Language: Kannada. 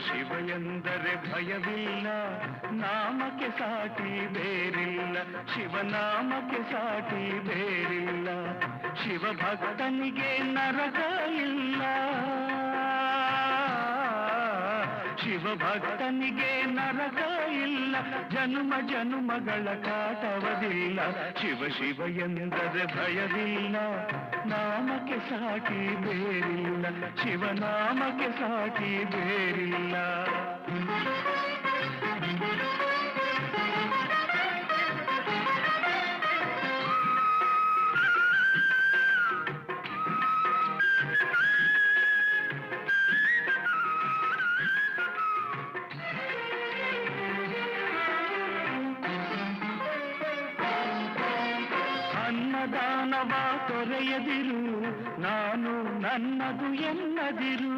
ಶಿವ ಎಂದರೆ ಭಯವಿಲ್ಲ, ನಾಮಕ್ಕೆ ಸಾಟಿ ಬೇರಿಲ್ಲ, ಶಿವನಾಮಕ್ಕೆ ಸಾಟಿ ಬೇರಿಲ್ಲ. ಶಿವ ಭಕ್ತನಿಗೆ ನರಕ ಇಲ್ಲ, ಶಿವ ಭಕ್ತನಿಗೆ ನರಕ ಇಲ್ಲ, ಜನ್ಮ ಜನ್ಮಗಳ ಕಾಟವದಿಲ್ಲ. ಶಿವ ಶಿವ ಎಂದರೆ ಭಯವಿಲ್ಲ, ನಾಮಕ್ಕೆ ಸಾಟಿ ಬೇರಿಲ್ಲ, ಶಿವನಾಮಕ್ಕೆ ಸಾಟಿ ಬೇರಿಲ್ಲ. ಅನ್ನದಾನವ ತೊರೆಯದಿರು, ನಾನು ನನ್ನದು ಎನ್ನದಿರು.